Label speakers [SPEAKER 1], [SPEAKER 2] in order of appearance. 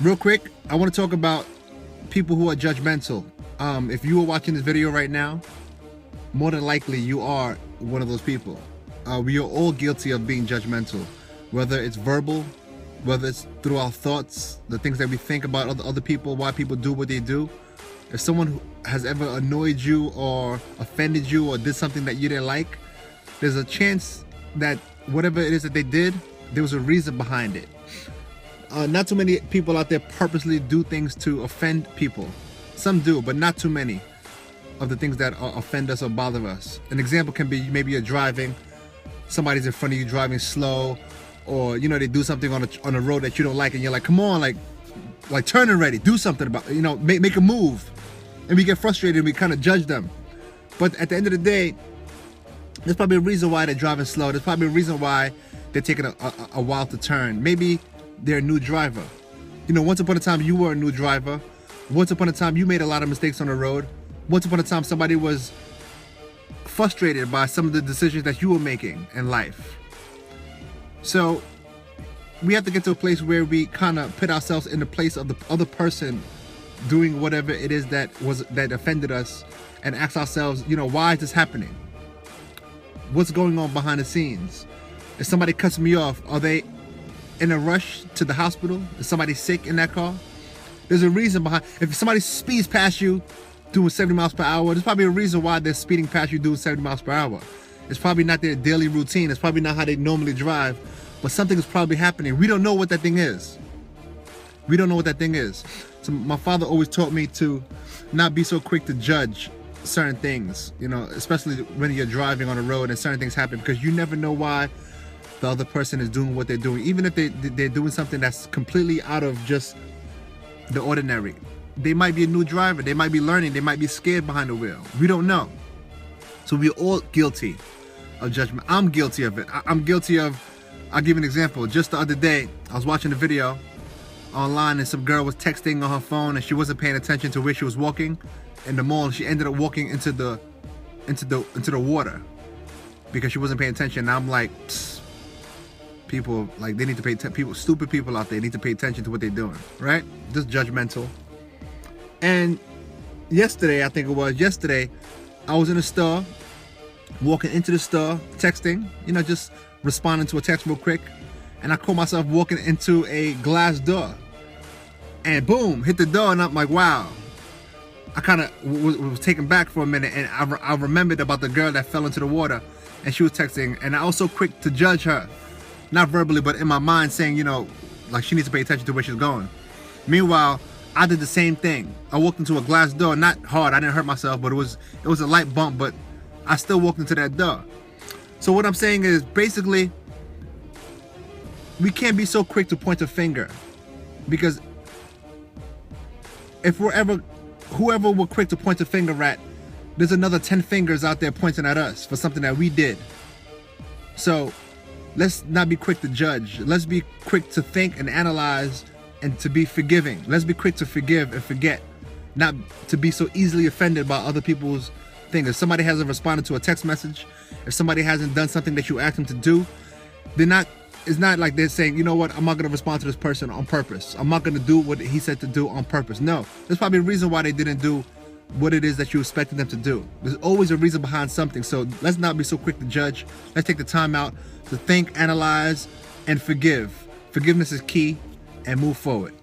[SPEAKER 1] Real quick, I want to talk about people who are judgmental. If you are watching this video right now, more than likely you are one of those people. We are all guilty of being judgmental, whether it's verbal, whether it's through our thoughts, the things that we think about other people, why people do what they do. If someone has ever annoyed you or offended you or did something that you didn't like, there's a chance that whatever it is that they did, there was a reason behind it. Not too many people out there purposely do things to offend people. Some do, but not too many of the things that offend us or bother us. An example can be maybe you're driving, somebody's in front of you driving slow, or you know, they do something on a road that you don't like, and you're like, come on, like turn already, do something about it, you know, make a move. And we get frustrated and we kind of judge them. But at the end of the day, there's probably a reason why they're driving slow. There's probably a reason why they're taking a while to turn. Maybe they're a new driver. You know, once upon a time you were a new driver. Once upon a time you made a lot of mistakes on the road. Once upon a time somebody was frustrated by some of the decisions that you were making in life. So we have to get to a place where we kind of put ourselves in the place of the other person doing whatever it is that offended us, and ask ourselves, you know, why is this happening? What's going on behind the scenes? If somebody cuts me off, are they in a rush to the hospital? Is somebody sick in that car? There's a reason behind. If somebody speeds past you doing 70 miles per hour, there's probably a reason why they're speeding past you doing 70 miles per hour. It's probably not their daily routine. It's probably not how they normally drive, but something is probably happening. We don't know what that thing is. We don't know what that thing is. So my father always taught me to not be so quick to judge certain things, you know, especially when you're driving on the road and certain things happen, because you never know why the other person is doing what they're doing. Even if they're doing something that's completely out of just the ordinary. They might be a new driver. They might be learning. They might be scared behind the wheel. We don't know. So we're all guilty of judgment. I'm guilty of it. I'm guilty of, I'll give you an example. Just the other day, I was watching a video online and some girl was texting on her phone and she wasn't paying attention to where she was walking in the mall, and she ended up walking into the water because she wasn't paying attention. And I'm like, psst, people, like, they need to pay attention. Stupid people out there need to pay attention to what they're doing, right? Just judgmental. And yesterday, I think it was yesterday, I was in a store, walking into the store, texting, you know, just responding to a text real quick, and I caught myself walking into a glass door, and boom, hit the door, and I'm like, wow. I kind of was taken back for a minute, and I remembered about the girl that fell into the water, and she was texting, and I was so quick to judge her, not verbally, but in my mind, saying, you know, like, she needs to pay attention to where she's going. Meanwhile, I did the same thing. I walked into a glass door, not hard, I didn't hurt myself, but it was a light bump, but I still walked into that door. So what I'm saying is, basically, we can't be so quick to point a finger, because if whoever we're quick to point a finger at, there's another 10 fingers out there pointing at us for something that we did. So let's not be quick to judge. Let's be quick to think and analyze and to be forgiving. Let's be quick to forgive and forget, not to be so easily offended by other people's things. If somebody hasn't responded to a text message, if somebody hasn't done something that you asked them to do, it's not like they're saying, you know what, I'm not going to respond to this person on purpose. I'm not going to do what he said to do on purpose. No, there's probably a reason why they didn't do what it is that you expected them to do. There's always a reason behind something. So let's not be so quick to judge. Let's take the time out to think, analyze, and forgive. Forgiveness is key, and move forward.